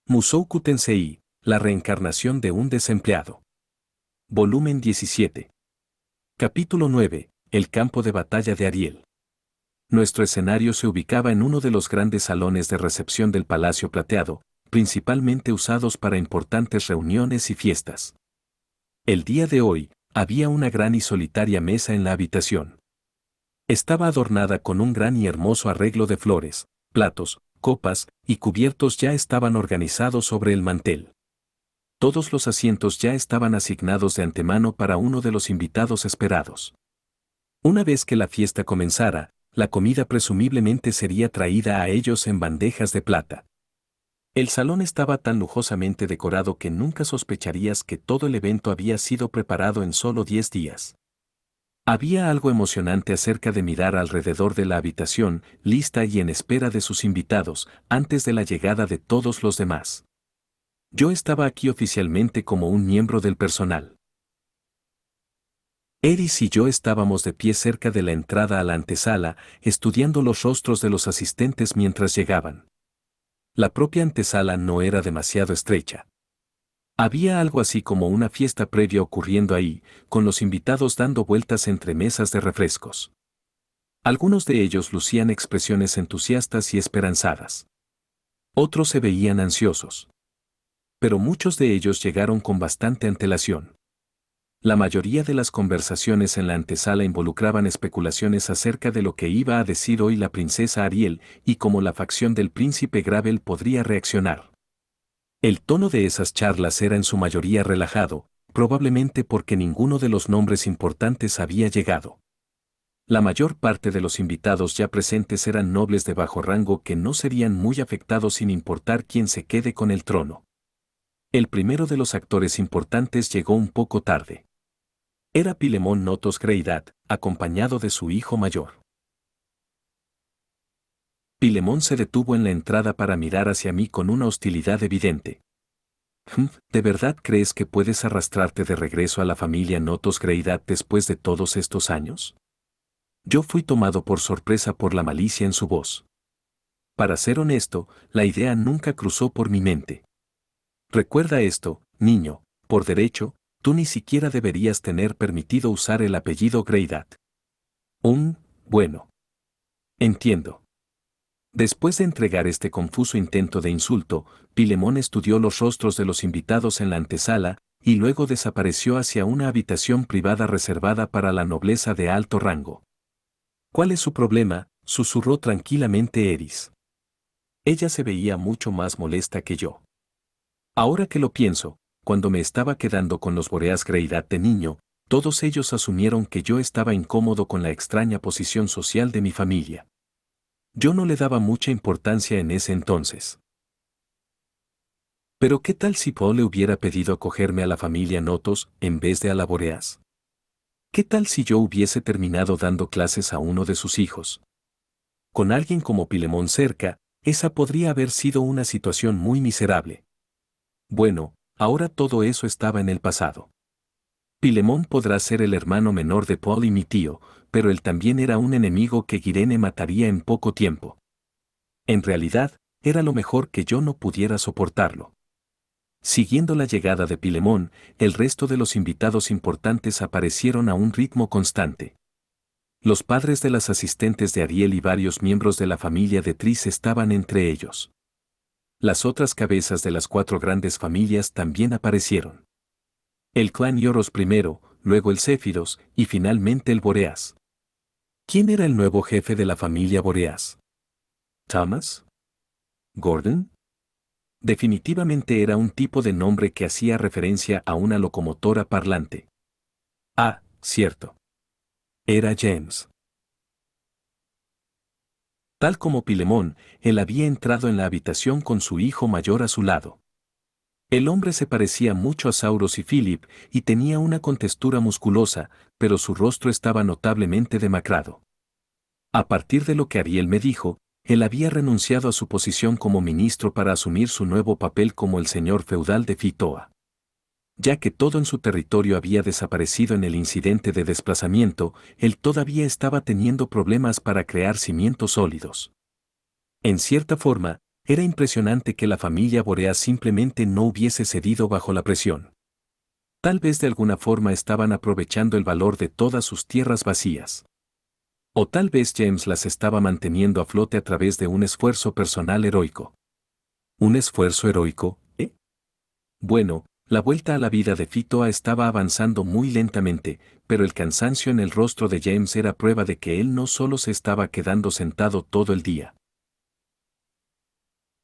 Musouku Tensei, la reencarnación de un desempleado. Volumen 17. Capítulo 9. El campo de batalla de Ariel. Nuestro escenario se ubicaba en uno de los grandes salones de recepción del Palacio Plateado, principalmente usados para importantes reuniones y fiestas. El día de hoy, había una gran y solitaria mesa en la habitación. Estaba adornada con un gran y hermoso arreglo de flores, platos, copas y cubiertos ya estaban organizados sobre el mantel. Todos los asientos ya estaban asignados de antemano para uno de los invitados esperados. Una vez que la fiesta comenzara, la comida presumiblemente sería traída a ellos en bandejas de plata. El salón estaba tan lujosamente decorado que nunca sospecharías que todo el evento había sido preparado en solo 10 días. Había algo emocionante acerca de mirar alrededor de la habitación, lista y en espera de sus invitados, antes de la llegada de todos los demás. Yo estaba aquí oficialmente como un miembro del personal. Eris y yo estábamos de pie cerca de la entrada a la antesala, estudiando los rostros de los asistentes mientras llegaban. La propia antesala no era demasiado estrecha. Había algo así como una fiesta previa ocurriendo ahí, con los invitados dando vueltas entre mesas de refrescos. Algunos de ellos lucían expresiones entusiastas y esperanzadas. Otros se veían ansiosos. Pero muchos de ellos llegaron con bastante antelación. La mayoría de las conversaciones en la antesala involucraban especulaciones acerca de lo que iba a decir hoy la princesa Ariel y cómo la facción del príncipe Gravel podría reaccionar. El tono de esas charlas era en su mayoría relajado, probablemente porque ninguno de los nombres importantes había llegado. La mayor parte de los invitados ya presentes eran nobles de bajo rango que no serían muy afectados sin importar quién se quede con el trono. El primero de los actores importantes llegó un poco tarde. Era Pilemón Notos Greidat, acompañado de su hijo mayor. Pilemón se detuvo en la entrada para mirar hacia mí con una hostilidad evidente. ¿De verdad crees que puedes arrastrarte de regreso a la familia Notos Greidat después de todos estos años? Yo fui tomado por sorpresa por la malicia en su voz. Para ser honesto, la idea nunca cruzó por mi mente. Recuerda esto, niño, por derecho, tú ni siquiera deberías tener permitido usar el apellido Greidat. Bueno. Entiendo. Después de entregar este confuso intento de insulto, Pilemón estudió los rostros de los invitados en la antesala, y luego desapareció hacia una habitación privada reservada para la nobleza de alto rango. ¿Cuál es su problema?, susurró tranquilamente Eris. Ella se veía mucho más molesta que yo. Ahora que lo pienso, cuando me estaba quedando con los Boreas Greidat de niño, todos ellos asumieron que yo estaba incómodo con la extraña posición social de mi familia. Yo no le daba mucha importancia en ese entonces. Pero ¿qué tal si Paul le hubiera pedido acogerme a la familia Notos en vez de a la Boreas? ¿Qué tal si yo hubiese terminado dando clases a uno de sus hijos? Con alguien como Pilemón cerca, esa podría haber sido una situación muy miserable. Bueno, ahora todo eso estaba en el pasado. Pilemón podrá ser el hermano menor de Paul y mi tío, pero él también era un enemigo que Irene mataría en poco tiempo. En realidad, era lo mejor que yo no pudiera soportarlo. Siguiendo la llegada de Pilemón, el resto de los invitados importantes aparecieron a un ritmo constante. Los padres de las asistentes de Ariel y varios miembros de la familia de Tris estaban entre ellos. Las otras cabezas de las 4 grandes familias también aparecieron. El clan Yoros primero, luego el Céfiros y finalmente el Boreas. ¿Quién era el nuevo jefe de la familia Boreas? ¿Thomas? ¿Gordon? Definitivamente era un tipo de nombre que hacía referencia a una locomotora parlante. Ah, cierto. Era James. Tal como Pilemón, él había entrado en la habitación con su hijo mayor a su lado. El hombre se parecía mucho a Sauros y Philip y tenía una contextura musculosa, pero su rostro estaba notablemente demacrado. A partir de lo que Ariel me dijo, él había renunciado a su posición como ministro para asumir su nuevo papel como el señor feudal de Fitoa. Ya que todo en su territorio había desaparecido en el incidente de desplazamiento, él todavía estaba teniendo problemas para crear cimientos sólidos. En cierta forma, Era impresionante que la familia Boreas simplemente no hubiese cedido bajo la presión. Tal vez de alguna forma estaban aprovechando el valor de todas sus tierras vacías. O tal vez James las estaba manteniendo a flote a través de un esfuerzo personal heroico. ¿Un esfuerzo heroico, eh? Bueno, la vuelta a la vida de Fitoa estaba avanzando muy lentamente, pero el cansancio en el rostro de James era prueba de que él no solo se estaba quedando sentado todo el día.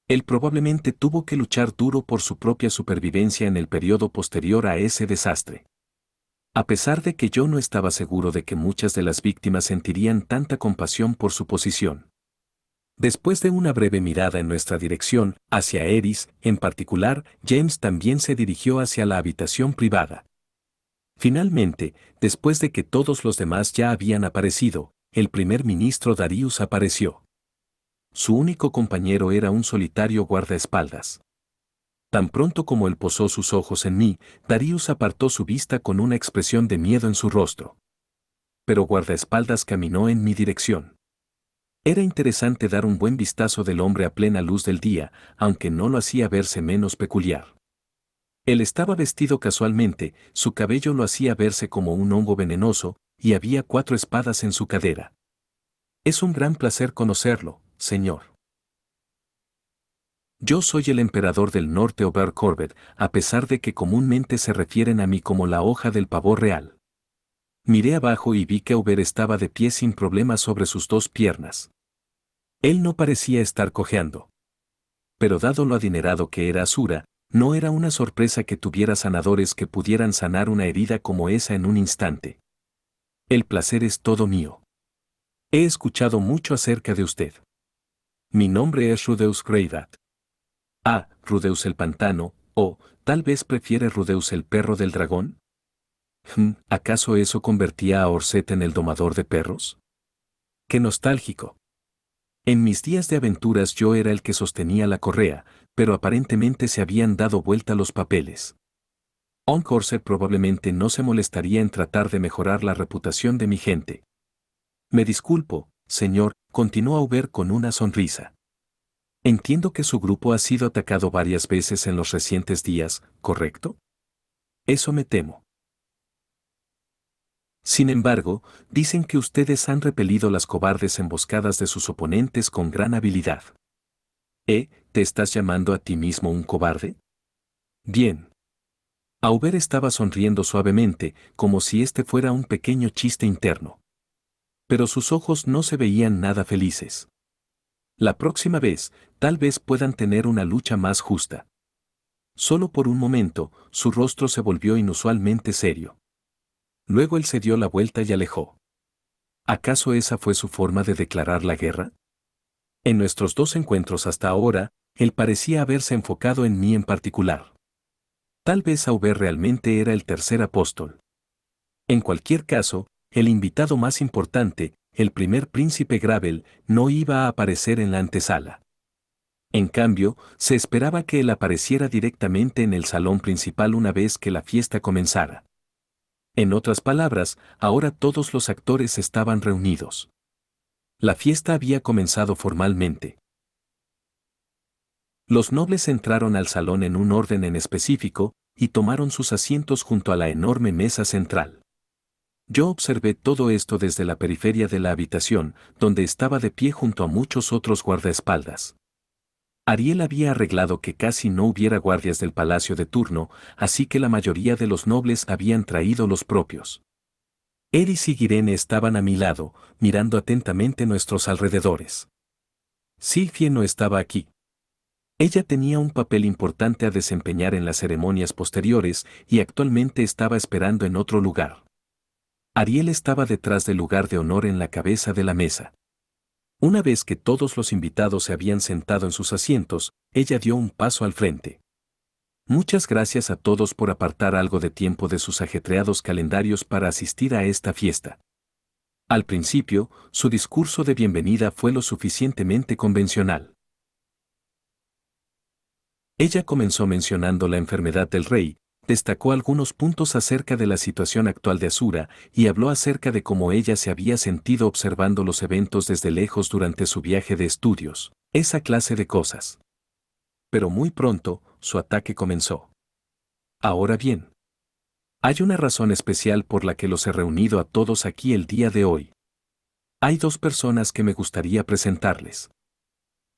Él probablemente tuvo que luchar duro por su propia supervivencia en el periodo posterior a ese desastre. A pesar de que yo no estaba seguro de que muchas de las víctimas sentirían tanta compasión por su posición. Después de una breve mirada en nuestra dirección, hacia Eris, en particular, James también se dirigió hacia la habitación privada. Finalmente, después de que todos los demás ya habían aparecido, el primer ministro Darius apareció. Su único compañero era un solitario guardaespaldas. Tan pronto como él posó sus ojos en mí, Darius apartó su vista con una expresión de miedo en su rostro. Pero guardaespaldas caminó en mi dirección. Era interesante dar un buen vistazo del hombre a plena luz del día, aunque no lo hacía verse menos peculiar. Él estaba vestido casualmente, su cabello lo hacía verse como un hongo venenoso, y había 4 espadas en su cadera. Es un gran placer conocerlo, señor. Yo soy el emperador del norte Ober Corbett, a pesar de que comúnmente se refieren a mí como la hoja del pavo real. Miré abajo y vi que Ober estaba de pie sin problemas sobre sus 2 piernas. Él no parecía estar cojeando. Pero dado lo adinerado que era Asura, no era una sorpresa que tuviera sanadores que pudieran sanar una herida como esa en un instante. El placer es todo mío. He escuchado mucho acerca de usted. Mi nombre es Rudeus Greybat. Ah, Rudeus el pantano, o, tal vez prefiere Rudeus el perro del dragón. ¿Acaso eso convertía a Orset en el domador de perros? ¡Qué nostálgico! En mis días de aventuras yo era el que sostenía la correa, pero aparentemente se habían dado vuelta los papeles. Corset probablemente no se molestaría en tratar de mejorar la reputación de mi gente. Me disculpo, señor, continuó Uber con una sonrisa. Entiendo que su grupo ha sido atacado varias veces en los recientes días, ¿correcto? Eso me temo. Sin embargo, dicen que ustedes han repelido las cobardes emboscadas de sus oponentes con gran habilidad. ¿Te estás llamando a ti mismo un cobarde? Bien. Auber estaba sonriendo suavemente, como si este fuera un pequeño chiste interno. Pero sus ojos no se veían nada felices. La próxima vez, tal vez puedan tener una lucha más justa. Solo por un momento, su rostro se volvió inusualmente serio. Luego él se dio la vuelta y alejó. ¿Acaso esa fue su forma de declarar la guerra? En nuestros 2 encuentros hasta ahora, él parecía haberse enfocado en mí en particular. Tal vez Auber realmente era el tercer apóstol. En cualquier caso, el invitado más importante, el primer príncipe Gravel, no iba a aparecer en la antesala. En cambio, se esperaba que él apareciera directamente en el salón principal una vez que la fiesta comenzara. En otras palabras, ahora todos los actores estaban reunidos. La fiesta había comenzado formalmente. Los nobles entraron al salón en un orden en específico, y tomaron sus asientos junto a la enorme mesa central. Yo observé todo esto desde la periferia de la habitación, donde estaba de pie junto a muchos otros guardaespaldas. Ariel había arreglado que casi no hubiera guardias del palacio de turno, así que la mayoría de los nobles habían traído los propios. Eris y Girene estaban a mi lado, mirando atentamente nuestros alrededores. Sylphie no estaba aquí. Ella tenía un papel importante a desempeñar en las ceremonias posteriores y actualmente estaba esperando en otro lugar. Ariel estaba detrás del lugar de honor en la cabeza de la mesa. Una vez que todos los invitados se habían sentado en sus asientos, ella dio un paso al frente. Muchas gracias a todos por apartar algo de tiempo de sus ajetreados calendarios para asistir a esta fiesta. Al principio, su discurso de bienvenida fue lo suficientemente convencional. Ella comenzó mencionando la enfermedad del rey, destacó algunos puntos acerca de la situación actual de Asura y habló acerca de cómo ella se había sentido observando los eventos desde lejos durante su viaje de estudios, esa clase de cosas. Pero muy pronto, su ataque comenzó. Ahora bien, hay una razón especial por la que los he reunido a todos aquí el día de hoy. Hay dos personas que me gustaría presentarles.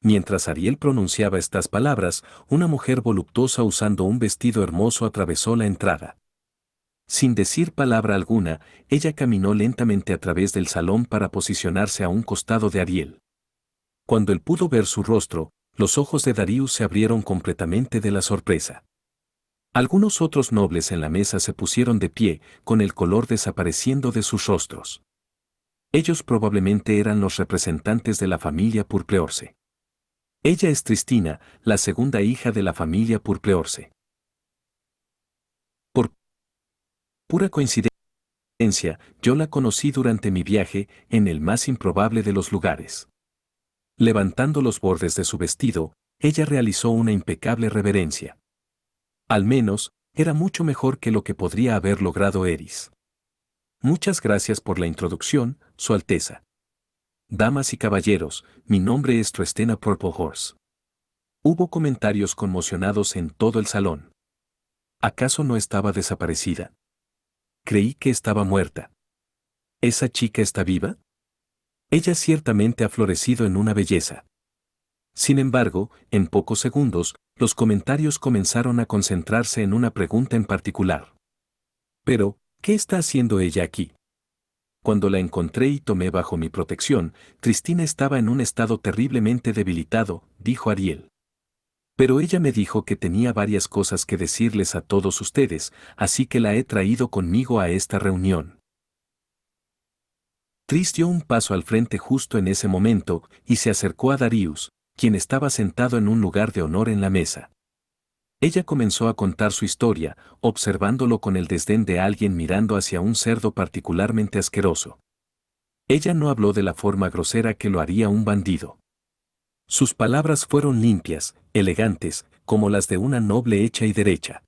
Mientras Ariel pronunciaba estas palabras, una mujer voluptuosa usando un vestido hermoso atravesó la entrada. Sin decir palabra alguna, ella caminó lentamente a través del salón para posicionarse a un costado de Ariel. Cuando él pudo ver su rostro, los ojos de Darius se abrieron completamente de la sorpresa. Algunos otros nobles en la mesa se pusieron de pie, con el color desapareciendo de sus rostros. Ellos probablemente eran los representantes de la familia Purpleorce. Ella es Tristina, la segunda hija de la familia Purpleorce. Por pura coincidencia, yo la conocí durante mi viaje, en el más improbable de los lugares. Levantando los bordes de su vestido, ella realizó una impecable reverencia. Al menos, era mucho mejor que lo que podría haber logrado Eris. Muchas gracias por la introducción, Su Alteza. Damas y caballeros, mi nombre es Tristena Purple Horse. Hubo comentarios conmocionados en todo el salón. ¿Acaso no estaba desaparecida? Creí que estaba muerta. ¿Esa chica está viva? Ella ciertamente ha florecido en una belleza. Sin embargo, en pocos segundos, los comentarios comenzaron a concentrarse en una pregunta en particular. Pero, ¿qué está haciendo ella aquí? Cuando la encontré y tomé bajo mi protección, Tristina estaba en un estado terriblemente debilitado, dijo Ariel. Pero ella me dijo que tenía varias cosas que decirles a todos ustedes, así que la he traído conmigo a esta reunión. Tris dio un paso al frente justo en ese momento y se acercó a Darius, quien estaba sentado en un lugar de honor en la mesa. Ella comenzó a contar su historia, observándolo con el desdén de alguien mirando hacia un cerdo particularmente asqueroso. Ella no habló de la forma grosera que lo haría un bandido. Sus palabras fueron limpias, elegantes, como las de una noble hecha y derecha.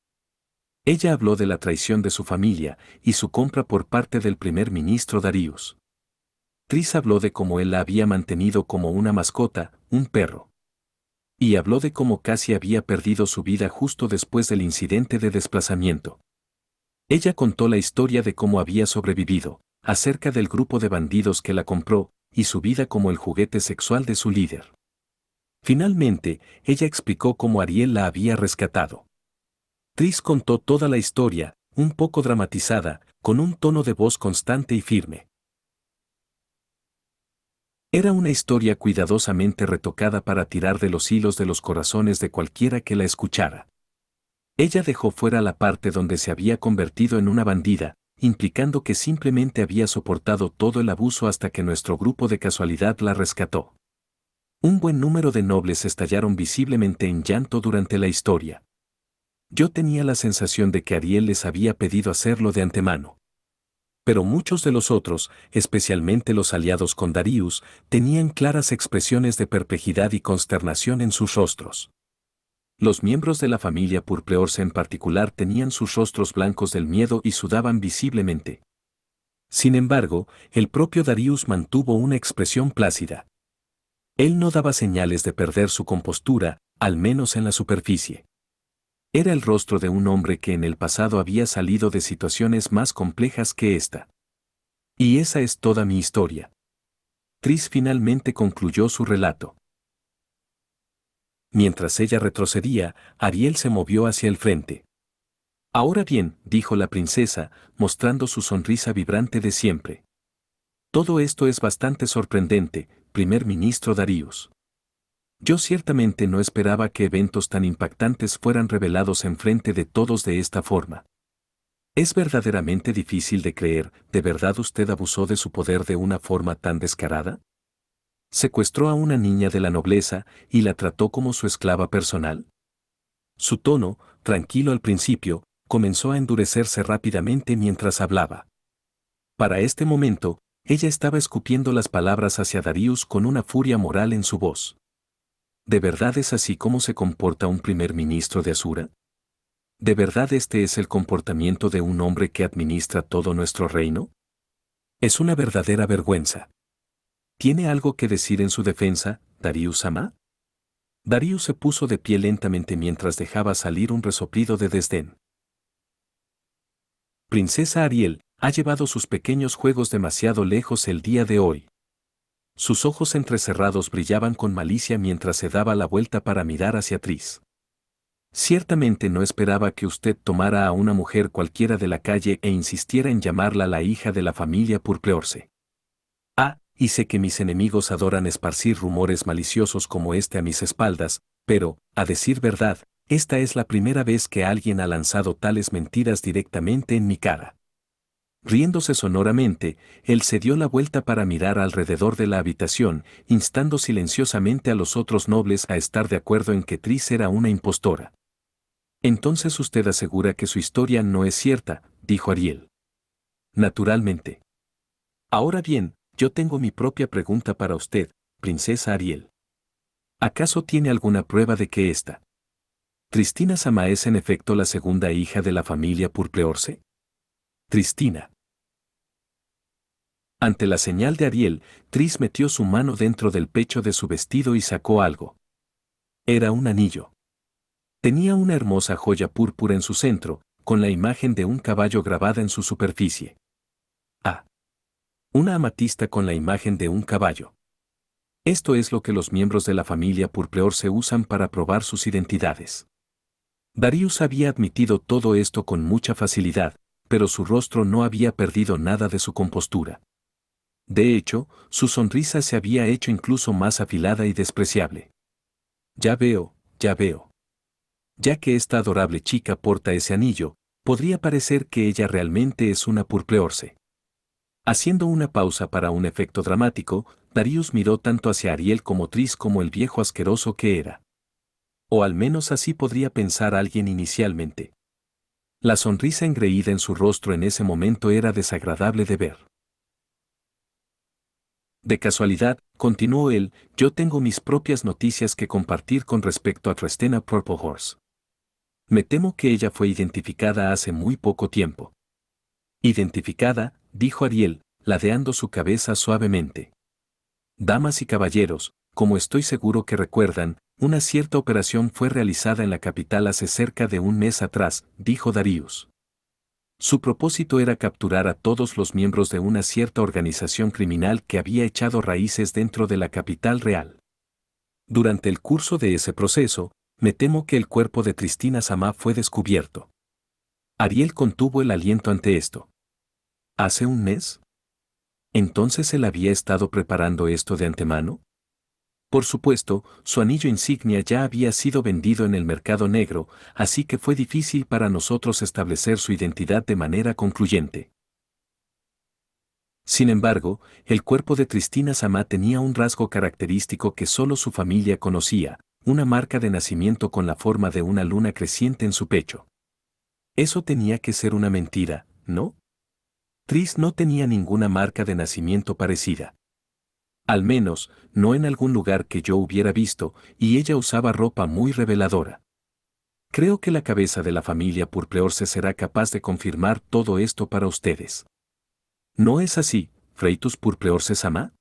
Ella habló de la traición de su familia y su compra por parte del primer ministro Darius. Tris habló de cómo él la había mantenido como una mascota, un perro. Y habló de cómo casi había perdido su vida justo después del incidente de desplazamiento. Ella contó la historia de cómo había sobrevivido, acerca del grupo de bandidos que la compró, y su vida como el juguete sexual de su líder. Finalmente, ella explicó cómo Ariel la había rescatado. Tris contó toda la historia, un poco dramatizada, con un tono de voz constante y firme. Era una historia cuidadosamente retocada para tirar de los hilos de los corazones de cualquiera que la escuchara. Ella dejó fuera la parte donde se había convertido en una bandida, implicando que simplemente había soportado todo el abuso hasta que nuestro grupo de casualidad la rescató. Un buen número de nobles estallaron visiblemente en llanto durante la historia. Yo tenía la sensación de que Ariel les había pedido hacerlo de antemano. Pero muchos de los otros, especialmente los aliados con Darius, tenían claras expresiones de perplejidad y consternación en sus rostros. Los miembros de la familia Purpleorce en particular tenían sus rostros blancos del miedo y sudaban visiblemente. Sin embargo, el propio Darius mantuvo una expresión plácida. Él no daba señales de perder su compostura, al menos en la superficie. Era el rostro de un hombre que en el pasado había salido de situaciones más complejas que esta. Y esa es toda mi historia. Tris finalmente concluyó su relato. Mientras ella retrocedía, Ariel se movió hacia el frente. Ahora bien, dijo la princesa, mostrando su sonrisa vibrante de siempre. Todo esto es bastante sorprendente, primer ministro Darius. Yo ciertamente no esperaba que eventos tan impactantes fueran revelados en frente de todos de esta forma. Es verdaderamente difícil de creer, ¿de verdad usted abusó de su poder de una forma tan descarada? ¿Secuestró a una niña de la nobleza y la trató como su esclava personal? Su tono, tranquilo al principio, comenzó a endurecerse rápidamente mientras hablaba. Para este momento, ella estaba escupiendo las palabras hacia Darius con una furia moral en su voz. ¿De verdad es así como se comporta un primer ministro de Asura? ¿De verdad este es el comportamiento de un hombre que administra todo nuestro reino? Es una verdadera vergüenza. ¿Tiene algo que decir en su defensa, Darius-sama? Darius se puso de pie lentamente mientras dejaba salir un resoplido de desdén. Princesa Ariel, ha llevado sus pequeños juegos demasiado lejos el día de hoy. Sus ojos entrecerrados brillaban con malicia mientras se daba la vuelta para mirar hacia Tris. Ciertamente no esperaba que usted tomara a una mujer cualquiera de la calle e insistiera en llamarla la hija de la familia Purpleorce. Ah, y sé que mis enemigos adoran esparcir rumores maliciosos como este a mis espaldas, pero, a decir verdad, esta es la primera vez que alguien ha lanzado tales mentiras directamente en mi cara. Riéndose sonoramente, él se dio la vuelta para mirar alrededor de la habitación, instando silenciosamente a los otros nobles a estar de acuerdo en que Tris era una impostora. Entonces usted asegura que su historia no es cierta, dijo Ariel. Naturalmente. Ahora bien, yo tengo mi propia pregunta para usted, princesa Ariel. ¿Acaso tiene alguna prueba de que esta Tristina Sama es en efecto la segunda hija de la familia Purpleorce? Tristina. Ante la señal de Ariel, Tris metió su mano dentro del pecho de su vestido y sacó algo. Era un anillo. Tenía una hermosa joya púrpura en su centro, con la imagen de un caballo grabada en su superficie. Ah. Una amatista con la imagen de un caballo. Esto es lo que los miembros de la familia Purpleorce usan para probar sus identidades. Darius había admitido todo esto con mucha facilidad, pero su rostro no había perdido nada de su compostura. De hecho, su sonrisa se había hecho incluso más afilada y despreciable. Ya veo, ya veo. Ya que esta adorable chica porta ese anillo, podría parecer que ella realmente es una Purpleorce. Haciendo una pausa para un efecto dramático, Darius miró tanto hacia Ariel como Tris como el viejo asqueroso que era. O al menos así podría pensar alguien inicialmente. La sonrisa engreída en su rostro en ese momento era desagradable de ver. De casualidad, continuó él, yo tengo mis propias noticias que compartir con respecto a Tristana Purple Horse. Me temo que ella fue identificada hace muy poco tiempo. Identificada, dijo Ariel, ladeando su cabeza suavemente. Damas y caballeros, como estoy seguro que recuerdan, una cierta operación fue realizada en la capital hace cerca de un mes atrás, dijo Darius. Su propósito era capturar a todos los miembros de una cierta organización criminal que había echado raíces dentro de la capital real. Durante el curso de ese proceso, me temo que el cuerpo de Tristina Sama fue descubierto. Ariel contuvo el aliento ante esto. ¿Hace un mes? ¿Entonces él había estado preparando esto de antemano? Por supuesto, su anillo insignia ya había sido vendido en el mercado negro, así que fue difícil para nosotros establecer su identidad de manera concluyente. Sin embargo, el cuerpo de Tristina Sama tenía un rasgo característico que solo su familia conocía, una marca de nacimiento con la forma de una luna creciente en su pecho. Eso tenía que ser una mentira, ¿no? Tris no tenía ninguna marca de nacimiento parecida. Al menos, no en algún lugar que yo hubiera visto, y ella usaba ropa muy reveladora. Creo que la cabeza de la familia Purpleorce será capaz de confirmar todo esto para ustedes. ¿No es así, Freitus Purpleorce Sama?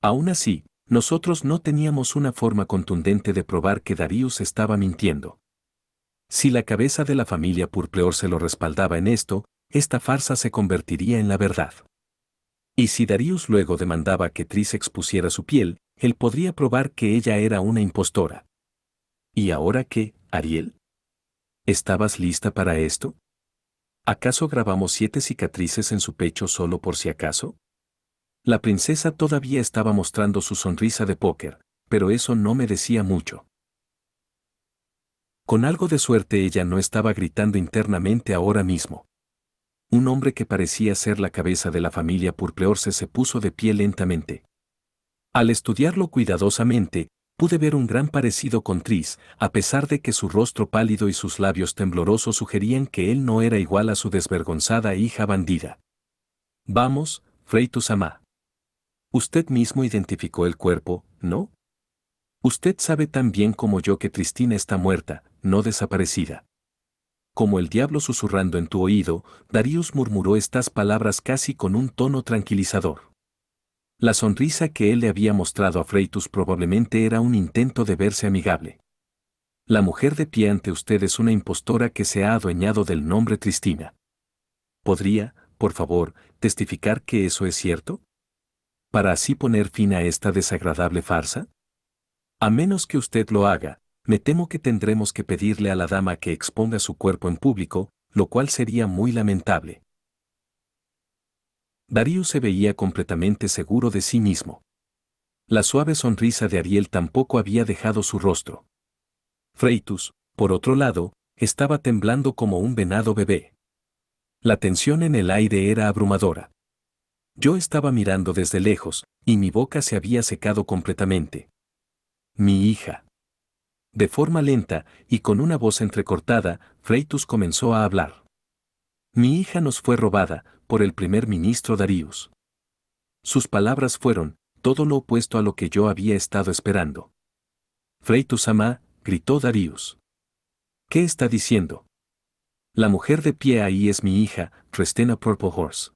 Aún así, nosotros no teníamos una forma contundente de probar que Darius estaba mintiendo. Si la cabeza de la familia Purpleorce lo respaldaba en esto, esta farsa se convertiría en la verdad. Y si Darius luego demandaba que Tris expusiera su piel, él podría probar que ella era una impostora. ¿Y ahora qué, Ariel? ¿Estabas lista para esto? ¿Acaso grabamos 7 cicatrices en su pecho solo por si acaso? La princesa todavía estaba mostrando su sonrisa de póker, pero eso no me decía mucho. Con algo de suerte ella no estaba gritando internamente ahora mismo. Un hombre que parecía ser la cabeza de la familia Purpleorce se puso de pie lentamente. Al estudiarlo cuidadosamente, pude ver un gran parecido con Tris, a pesar de que su rostro pálido y sus labios temblorosos sugerían que él no era igual a su desvergonzada hija bandida. Vamos, Freitus Ama. Usted mismo identificó el cuerpo, ¿no? Usted sabe tan bien como yo que Tristina está muerta, no desaparecida. Como el diablo susurrando en tu oído, Darius murmuró estas palabras casi con un tono tranquilizador. La sonrisa que él le había mostrado a Freitus probablemente era un intento de verse amigable. La mujer de pie ante usted es una impostora que se ha adueñado del nombre Tristina. ¿Podría, por favor, testificar que eso es cierto? Para así poner fin a esta desagradable farsa. A menos que usted lo haga, me temo que tendremos que pedirle a la dama que exponga su cuerpo en público, lo cual sería muy lamentable. Darius se veía completamente seguro de sí mismo. La suave sonrisa de Ariel tampoco había dejado su rostro. Freitus, por otro lado, estaba temblando como un venado bebé. La tensión en el aire era abrumadora. Yo estaba mirando desde lejos, y mi boca se había secado completamente. Mi hija. De forma lenta, y con una voz entrecortada, Freitus comenzó a hablar. Mi hija nos fue robada, por el primer ministro Darius. Sus palabras fueron, todo lo opuesto a lo que yo había estado esperando. Freitus Amá, gritó Darius. ¿Qué está diciendo? La mujer de pie ahí es mi hija, Restena Purple Horse.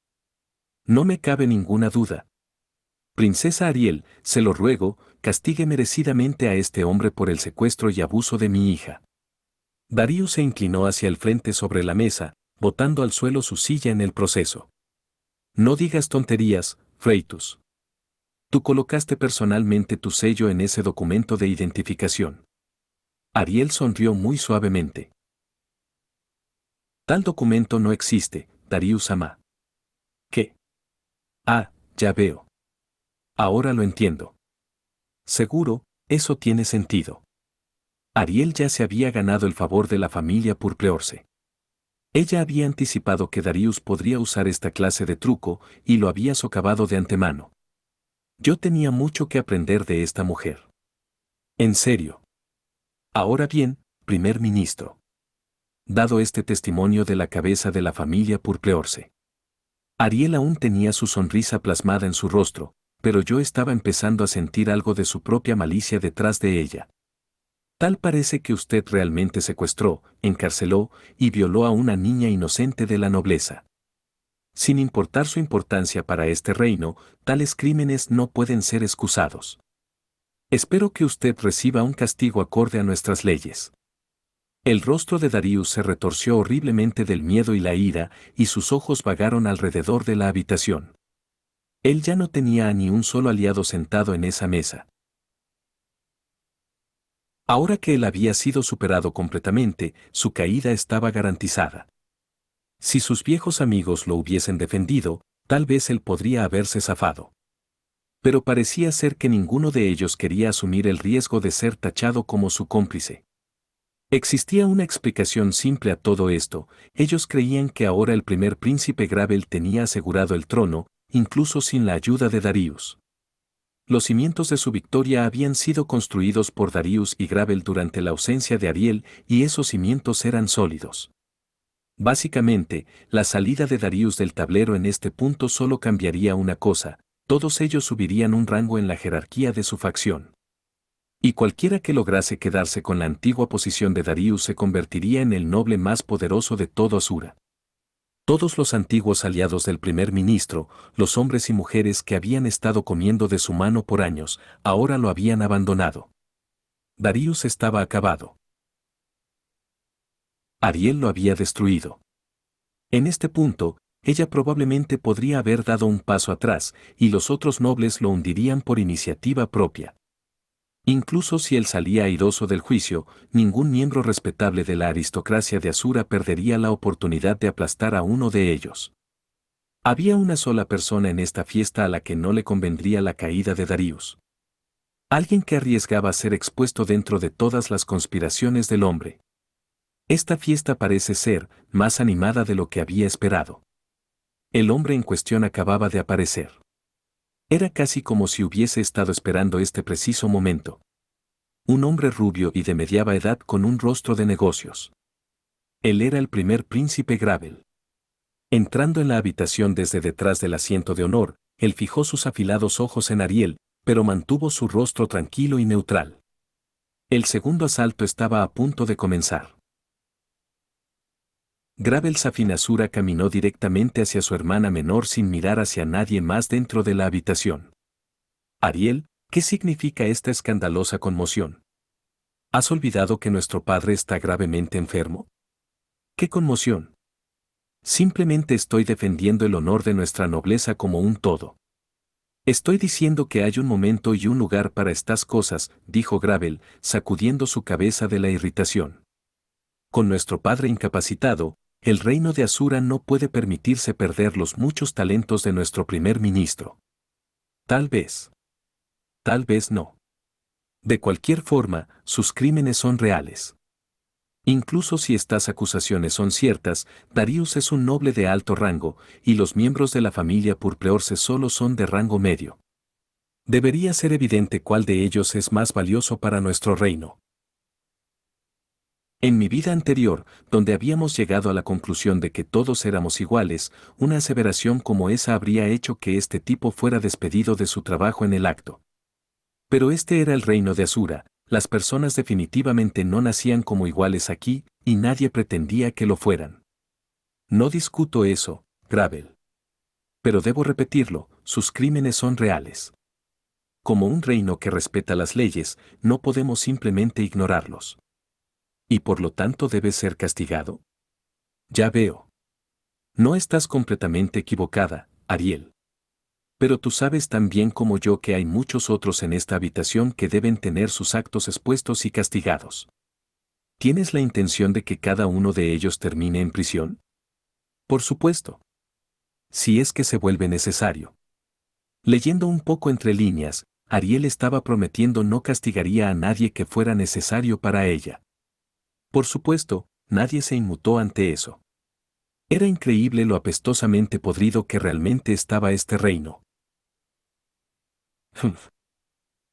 No me cabe ninguna duda. Princesa Ariel, se lo ruego, castigue merecidamente a este hombre por el secuestro y abuso de mi hija. Darius se inclinó hacia el frente sobre la mesa, botando al suelo su silla en el proceso. No digas tonterías, Freitus. Tú colocaste personalmente tu sello en ese documento de identificación. Ariel sonrió muy suavemente. Tal documento no existe, Darius Amá. ¿Qué? Ah, ya veo. Ahora lo entiendo. Seguro, eso tiene sentido. Ariel ya se había ganado el favor de la familia Purpleorse. Ella había anticipado que Darius podría usar esta clase de truco y lo había socavado de antemano. Yo tenía mucho que aprender de esta mujer. En serio. Ahora bien, primer ministro. Dado este testimonio de la cabeza de la familia Purpleorse. Ariel aún tenía su sonrisa plasmada en su rostro, pero yo estaba empezando a sentir algo de su propia malicia detrás de ella. Tal parece que usted realmente secuestró, encarceló y violó a una niña inocente de la nobleza. Sin importar su importancia para este reino, tales crímenes no pueden ser excusados. Espero que usted reciba un castigo acorde a nuestras leyes. El rostro de Darius se retorció horriblemente del miedo y la ira, y sus ojos vagaron alrededor de la habitación. Él ya no tenía a ni un solo aliado sentado en esa mesa. Ahora que él había sido superado completamente, su caída estaba garantizada. Si sus viejos amigos lo hubiesen defendido, tal vez él podría haberse zafado. Pero parecía ser que ninguno de ellos quería asumir el riesgo de ser tachado como su cómplice. Existía una explicación simple a todo esto: ellos creían que ahora el primer príncipe Gravel tenía asegurado el trono, incluso sin la ayuda de Darius. Los cimientos de su victoria habían sido construidos por Darius y Gravel durante la ausencia de Ariel, y esos cimientos eran sólidos. Básicamente, la salida de Darius del tablero en este punto solo cambiaría una cosa: todos ellos subirían un rango en la jerarquía de su facción. Y cualquiera que lograse quedarse con la antigua posición de Darius se convertiría en el noble más poderoso de todo Asura. Todos los antiguos aliados del primer ministro, los hombres y mujeres que habían estado comiendo de su mano por años, ahora lo habían abandonado. Darius estaba acabado. Ariel lo había destruido. En este punto, ella probablemente podría haber dado un paso atrás, y los otros nobles lo hundirían por iniciativa propia. Incluso si él salía airoso del juicio, ningún miembro respetable de la aristocracia de Asura perdería la oportunidad de aplastar a uno de ellos. Había una sola persona en esta fiesta a la que no le convendría la caída de Darius. Alguien que arriesgaba ser expuesto dentro de todas las conspiraciones del hombre. Esta fiesta parece ser más animada de lo que había esperado. El hombre en cuestión acababa de aparecer. Era casi como si hubiese estado esperando este preciso momento. Un hombre rubio y de mediana edad con un rostro de negocios. Él era el primer príncipe Gravel. Entrando en la habitación desde detrás del asiento de honor, él fijó sus afilados ojos en Ariel, pero mantuvo su rostro tranquilo y neutral. El segundo asalto estaba a punto de comenzar. Gravel Safinasura caminó directamente hacia su hermana menor sin mirar hacia nadie más dentro de la habitación. Ariel, ¿qué significa esta escandalosa conmoción? ¿Has olvidado que nuestro padre está gravemente enfermo? ¿Qué conmoción? Simplemente estoy defendiendo el honor de nuestra nobleza como un todo. Estoy diciendo que hay un momento y un lugar para estas cosas, dijo Gravel, sacudiendo su cabeza de la irritación. Con nuestro padre incapacitado, el reino de Asura no puede permitirse perder los muchos talentos de nuestro primer ministro. Tal vez no. De cualquier forma, sus crímenes son reales. Incluso si estas acusaciones son ciertas, Darius es un noble de alto rango, y los miembros de la familia Purpreorce solo son de rango medio. Debería ser evidente cuál de ellos es más valioso para nuestro reino. En mi vida anterior, donde habíamos llegado a la conclusión de que todos éramos iguales, una aseveración como esa habría hecho que este tipo fuera despedido de su trabajo en el acto. Pero este era el reino de Asura, las personas definitivamente no nacían como iguales aquí, y nadie pretendía que lo fueran. No discuto eso, Gravel. Pero debo repetirlo, sus crímenes son reales. Como un reino que respeta las leyes, no podemos simplemente ignorarlos. Y por lo tanto debe ser castigado. Ya veo. No estás completamente equivocada, Ariel. Pero tú sabes tan bien como yo que hay muchos otros en esta habitación que deben tener sus actos expuestos y castigados. ¿Tienes la intención de que cada uno de ellos termine en prisión? Por supuesto. Si es que se vuelve necesario. Leyendo un poco entre líneas, Ariel estaba prometiendo no castigaría a nadie que fuera necesario para ella. Por supuesto, nadie se inmutó ante eso. Era increíble lo apestosamente podrido que realmente estaba este reino.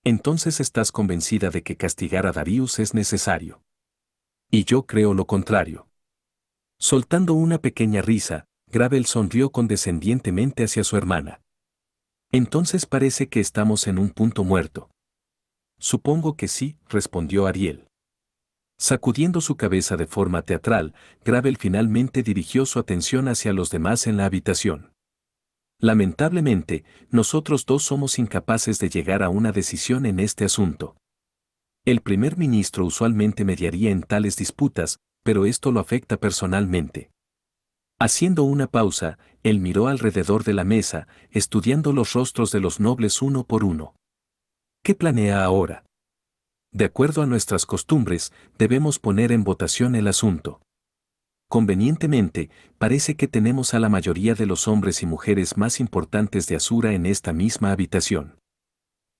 Entonces estás convencida de que castigar a Darius es necesario. Y yo creo lo contrario. Soltando una pequeña risa, Gravel sonrió condescendientemente hacia su hermana. Entonces parece que estamos en un punto muerto. Supongo que sí, respondió Ariel. Sacudiendo su cabeza de forma teatral, Gravel finalmente dirigió su atención hacia los demás en la habitación. Lamentablemente, nosotros dos somos incapaces de llegar a una decisión en este asunto. El primer ministro usualmente mediaría en tales disputas, pero esto lo afecta personalmente. Haciendo una pausa, él miró alrededor de la mesa, estudiando los rostros de los nobles uno por uno. ¿Qué planea ahora? De acuerdo a nuestras costumbres, debemos poner en votación el asunto. Convenientemente, parece que tenemos a la mayoría de los hombres y mujeres más importantes de Asura en esta misma habitación.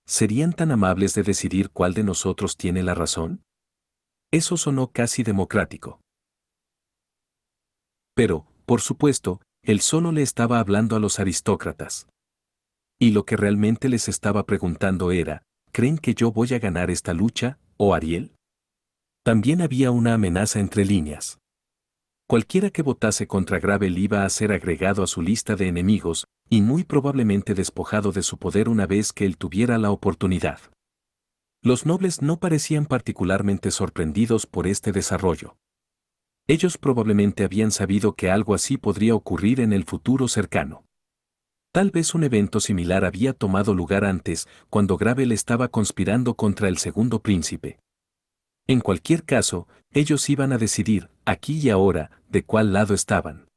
¿Serían tan amables de decidir cuál de nosotros tiene la razón? Eso sonó casi democrático. Pero, por supuesto, él solo le estaba hablando a los aristócratas. Y lo que realmente les estaba preguntando era, ¿creen que yo voy a ganar esta lucha, o Ariel? También había una amenaza entre líneas. Cualquiera que votase contra Gravel iba a ser agregado a su lista de enemigos, y muy probablemente despojado de su poder una vez que él tuviera la oportunidad. Los nobles no parecían particularmente sorprendidos por este desarrollo. Ellos probablemente habían sabido que algo así podría ocurrir en el futuro cercano. Tal vez un evento similar había tomado lugar antes, cuando Gravel estaba conspirando contra el segundo príncipe. En cualquier caso, ellos iban a decidir, aquí y ahora, de cuál lado estaban.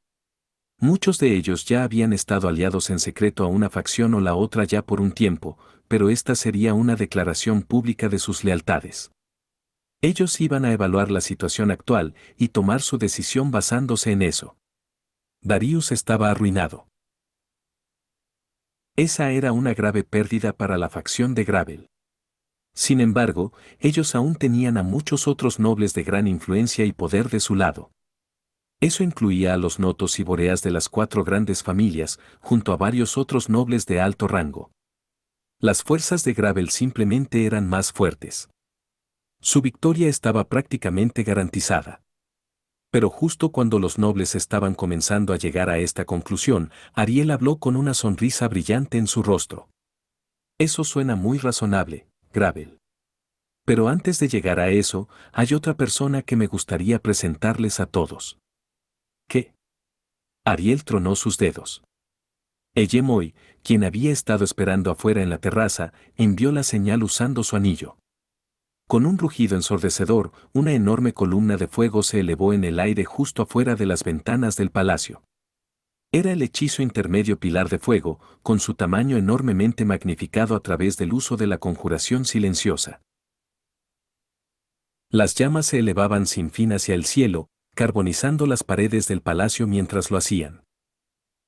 Muchos de ellos ya habían estado aliados en secreto a una facción o la otra ya por un tiempo, pero esta sería una declaración pública de sus lealtades. Ellos iban a evaluar la situación actual y tomar su decisión basándose en eso. Darius estaba arruinado. Esa era una grave pérdida para la facción de Gravel. Sin embargo, ellos aún tenían a muchos otros nobles de gran influencia y poder de su lado. Eso incluía a los notos y boreas de las cuatro grandes familias, junto a varios otros nobles de alto rango. Las fuerzas de Gravel simplemente eran más fuertes. Su victoria estaba prácticamente garantizada. Pero justo cuando los nobles estaban comenzando a llegar a esta conclusión, Ariel habló con una sonrisa brillante en su rostro. Eso suena muy razonable, Gravel. Pero antes de llegar a eso, hay otra persona que me gustaría presentarles a todos. ¿Qué? Ariel tronó sus dedos. Eyemoy, quien había estado esperando afuera en la terraza, envió la señal usando su anillo. Con un rugido ensordecedor, una enorme columna de fuego se elevó en el aire justo afuera de las ventanas del palacio. Era el hechizo intermedio pilar de fuego, con su tamaño enormemente magnificado a través del uso de la conjuración silenciosa. Las llamas se elevaban sin fin hacia el cielo, carbonizando las paredes del palacio mientras lo hacían.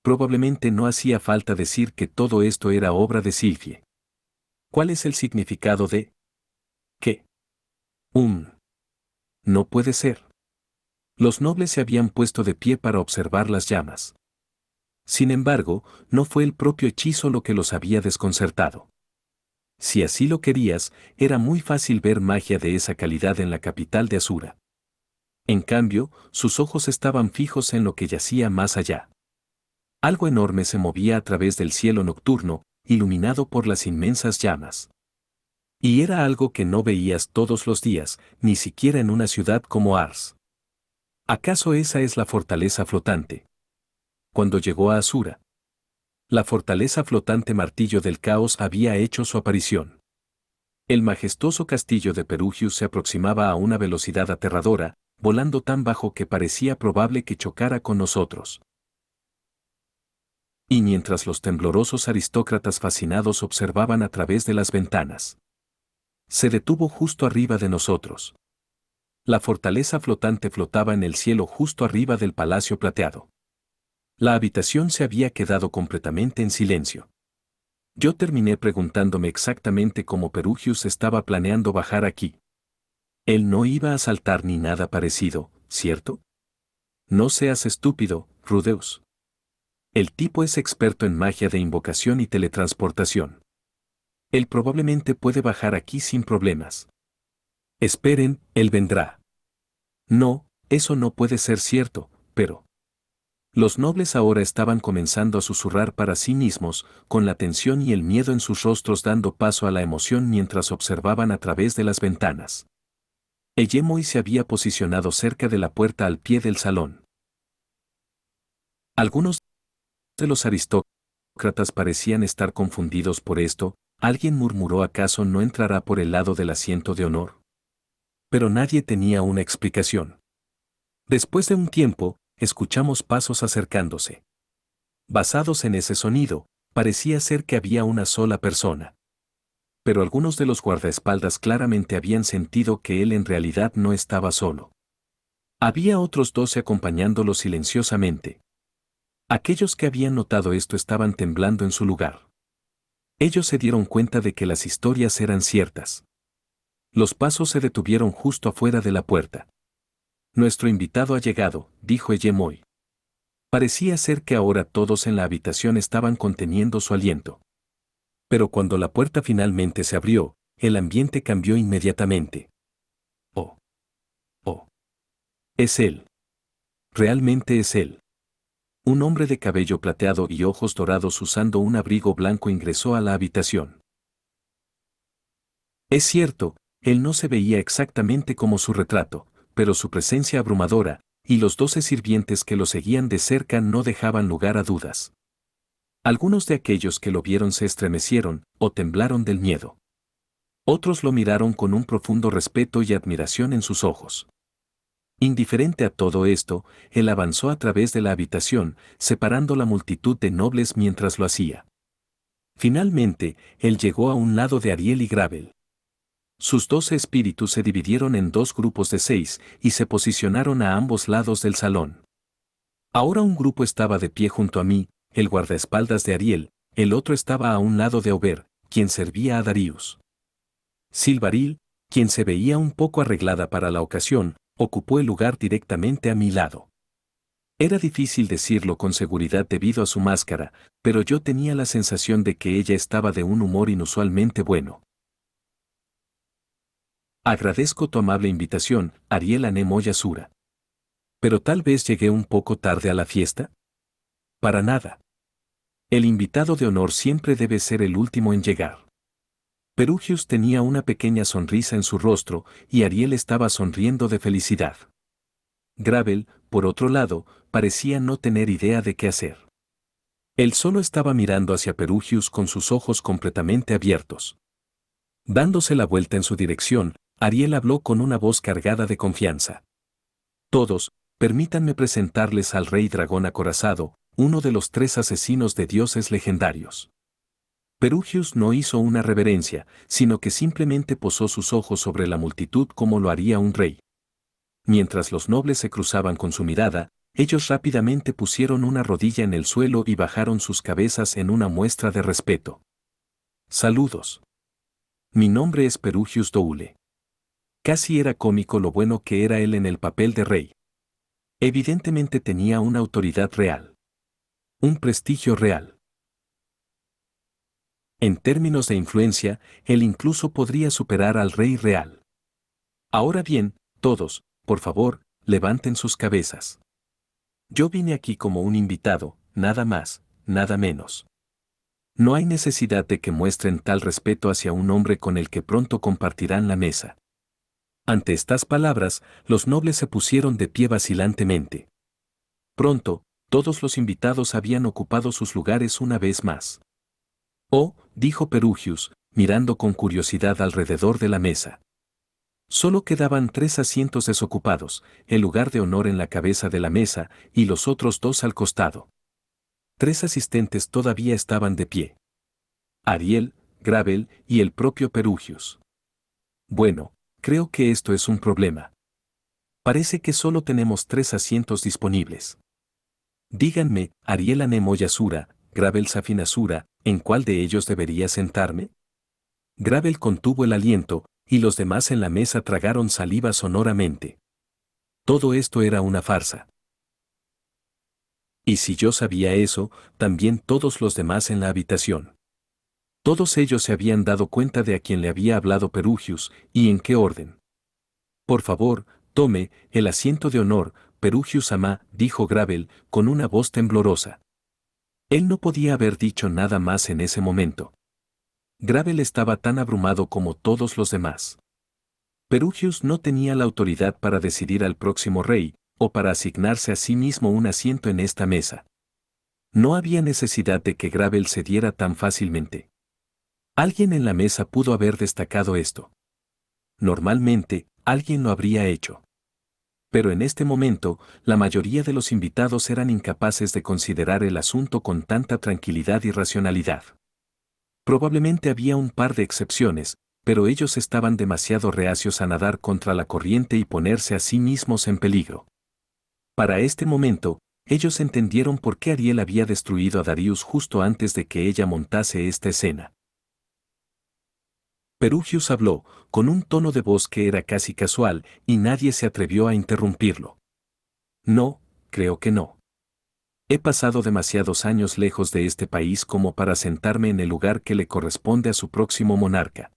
Probablemente no hacía falta decir que todo esto era obra de Silfie. ¿Cuál es el significado de qué? No puede ser. Los nobles se habían puesto de pie para observar las llamas. Sin embargo, no fue el propio hechizo lo que los había desconcertado. Si así lo querías, era muy fácil ver magia de esa calidad en la capital de Asura. En cambio, sus ojos estaban fijos en lo que yacía más allá. Algo enorme se movía a través del cielo nocturno, iluminado por las inmensas llamas. Y era algo que no veías todos los días, ni siquiera en una ciudad como Ars. ¿Acaso esa es la fortaleza flotante? Cuando llegó a Asura, la fortaleza flotante Martillo del Caos había hecho su aparición. El majestuoso castillo de Perugius se aproximaba a una velocidad aterradora, volando tan bajo que parecía probable que chocara con nosotros. Y mientras los temblorosos aristócratas fascinados observaban a través de las ventanas, se detuvo justo arriba de nosotros. La fortaleza flotante flotaba en el cielo justo arriba del palacio plateado. La habitación se había quedado completamente en silencio. Yo terminé preguntándome exactamente cómo Perugius estaba planeando bajar aquí. Él no iba a saltar ni nada parecido, ¿cierto? No seas estúpido, Rudeus. El tipo es experto en magia de invocación y teletransportación. Él probablemente puede bajar aquí sin problemas. Esperen, él vendrá. No, eso no puede ser cierto, pero... Los nobles ahora estaban comenzando a susurrar para sí mismos, con la tensión y el miedo en sus rostros dando paso a la emoción mientras observaban a través de las ventanas. Eyemoy se había posicionado cerca de la puerta al pie del salón. Algunos de los aristócratas parecían estar confundidos por esto. Alguien murmuró: ¿acaso no entrará por el lado del asiento de honor? Pero nadie tenía una explicación. Después de un tiempo, escuchamos pasos acercándose. Basados en ese sonido, parecía ser que había una sola persona. Pero algunos de los guardaespaldas claramente habían sentido que él en realidad no estaba solo. Había otros 12 acompañándolo silenciosamente. Aquellos que habían notado esto estaban temblando en su lugar. Ellos se dieron cuenta de que las historias eran ciertas. Los pasos se detuvieron justo afuera de la puerta. Nuestro invitado ha llegado, dijo Eyemoy. Parecía ser que ahora todos en la habitación estaban conteniendo su aliento. Pero cuando la puerta finalmente se abrió, el ambiente cambió inmediatamente. Oh. Oh. Es él. Realmente es él. Un hombre de cabello plateado y ojos dorados usando un abrigo blanco ingresó a la habitación. Es cierto, él no se veía exactamente como su retrato, pero su presencia abrumadora, y los 12 sirvientes que lo seguían de cerca no dejaban lugar a dudas. Algunos de aquellos que lo vieron se estremecieron o temblaron del miedo. Otros lo miraron con un profundo respeto y admiración en sus ojos. Indiferente a todo esto, él avanzó a través de la habitación, separando la multitud de nobles mientras lo hacía. Finalmente, él llegó a un lado de Ariel y Gravel. Sus 12 espíritus se dividieron en 2 grupos de 6 y se posicionaron a ambos lados del salón. Ahora un grupo estaba de pie junto a mí, el guardaespaldas de Ariel, el otro estaba a un lado de Ober, quien servía a Darius. Silvaril, quien se veía un poco arreglada para la ocasión, ocupó el lugar directamente a mi lado. Era difícil decirlo con seguridad debido a su máscara, pero yo tenía la sensación de que ella estaba de un humor inusualmente bueno. Agradezco tu amable invitación, Ariel Anemoy Asura. Pero tal vez llegué un poco tarde a la fiesta. Para nada. El invitado de honor siempre debe ser el último en llegar. Perugius tenía una pequeña sonrisa en su rostro y Ariel estaba sonriendo de felicidad. Gravel, por otro lado, parecía no tener idea de qué hacer. Él solo estaba mirando hacia Perugius con sus ojos completamente abiertos. Dándose la vuelta en su dirección, Ariel habló con una voz cargada de confianza. Todos, permítanme presentarles al rey dragón acorazado, uno de los 3 asesinos de dioses legendarios. Perugius no hizo una reverencia, sino que simplemente posó sus ojos sobre la multitud como lo haría un rey. Mientras los nobles se cruzaban con su mirada, ellos rápidamente pusieron una rodilla en el suelo y bajaron sus cabezas en una muestra de respeto. Saludos. Mi nombre es Perugius Doule. Casi era cómico lo bueno que era él en el papel de rey. Evidentemente tenía una autoridad real. Un prestigio real. En términos de influencia, él incluso podría superar al rey real. Ahora bien, todos, por favor, levanten sus cabezas. Yo vine aquí como un invitado, nada más, nada menos. No hay necesidad de que muestren tal respeto hacia un hombre con el que pronto compartirán la mesa. Ante estas palabras, los nobles se pusieron de pie vacilantemente. Pronto, todos los invitados habían ocupado sus lugares una vez más. Oh, dijo Perugius, mirando con curiosidad alrededor de la mesa. Solo quedaban 3 asientos desocupados, el lugar de honor en la cabeza de la mesa y los otros 2 al costado. 3 asistentes todavía estaban de pie. Ariel, Gravel y el propio Perugius. Bueno, creo que esto es un problema. Parece que solo tenemos 3 asientos disponibles. Díganme, Ariel Anemoyasura, Gravel Safinasura, ¿en cuál de ellos debería sentarme? Gravel contuvo el aliento, y los demás en la mesa tragaron saliva sonoramente. Todo esto era una farsa. Y si yo sabía eso, también todos los demás en la habitación. Todos ellos se habían dado cuenta de a quién le había hablado Perugius, y en qué orden. Por favor, tome el asiento de honor, Perugius Amá, dijo Gravel, con una voz temblorosa. Él no podía haber dicho nada más en ese momento. Gravel estaba tan abrumado como todos los demás. Perugius no tenía la autoridad para decidir al próximo rey, o para asignarse a sí mismo un asiento en esta mesa. No había necesidad de que Gravel cediera tan fácilmente. Alguien en la mesa pudo haber destacado esto. Normalmente, alguien lo habría hecho. Pero en este momento, la mayoría de los invitados eran incapaces de considerar el asunto con tanta tranquilidad y racionalidad. Probablemente había un par de excepciones, pero ellos estaban demasiado reacios a nadar contra la corriente y ponerse a sí mismos en peligro. Para este momento, ellos entendieron por qué Ariel había destruido a Darius justo antes de que ella montase esta escena. Perugius habló, con un tono de voz que era casi casual, y nadie se atrevió a interrumpirlo. No, creo que no. He pasado demasiados años lejos de este país como para sentarme en el lugar que le corresponde a su próximo monarca.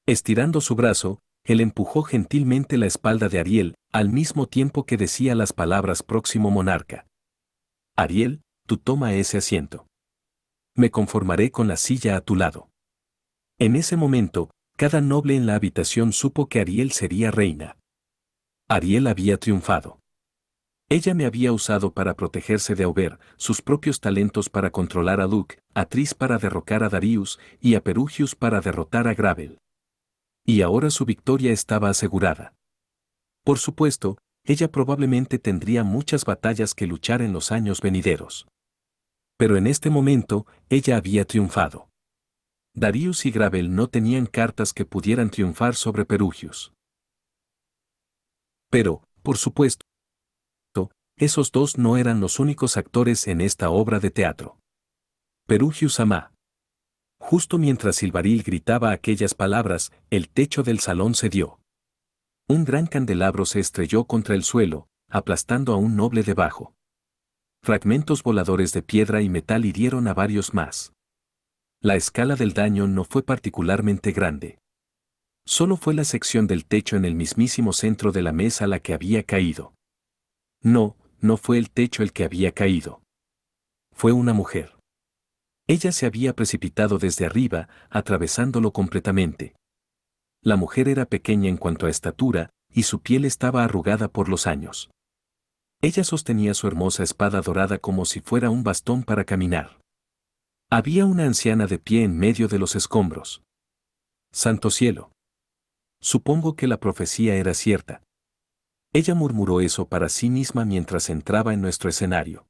Estirando su brazo, él empujó gentilmente la espalda de Ariel, al mismo tiempo que decía las palabras próximo monarca. Ariel, tú toma ese asiento. Me conformaré con la silla a tu lado. En ese momento, cada noble en la habitación supo que Ariel sería reina. Ariel había triunfado. Ella me había usado para protegerse de Aubert, sus propios talentos para controlar a Luke, a Tris para derrocar a Darius y a Perugius para derrotar a Gravel. Y ahora su victoria estaba asegurada. Por supuesto, ella probablemente tendría muchas batallas que luchar en los años venideros. Pero en este momento, ella había triunfado. Darius y Gravel no tenían cartas que pudieran triunfar sobre Perugius. Pero, por supuesto, esos 2 no eran los únicos actores en esta obra de teatro. Perugius Amá. Justo mientras Silvaril gritaba aquellas palabras, el techo del salón cedió. Un gran candelabro se estrelló contra el suelo, aplastando a un noble debajo. Fragmentos voladores de piedra y metal hirieron a varios más. La escala del daño no fue particularmente grande. Solo fue la sección del techo en el mismísimo centro de la mesa la que había caído. No, no fue el techo el que había caído. Fue una mujer. Ella se había precipitado desde arriba, atravesándolo completamente. La mujer era pequeña en cuanto a estatura, y su piel estaba arrugada por los años. Ella sostenía su hermosa espada dorada como si fuera un bastón para caminar. Había una anciana de pie en medio de los escombros. Santo cielo. Supongo que la profecía era cierta. Ella murmuró eso para sí misma mientras entraba en nuestro escenario.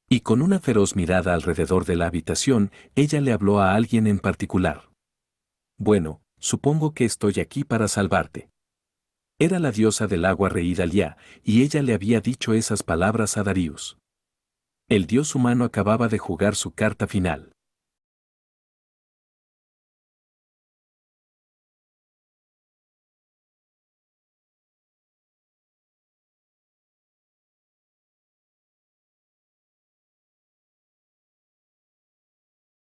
Y con una feroz mirada alrededor de la habitación, ella le habló a alguien en particular. Bueno, supongo que estoy aquí para salvarte. Era la diosa del agua Reidalia, y ella le había dicho esas palabras a Darius. El dios humano acababa de jugar su carta final.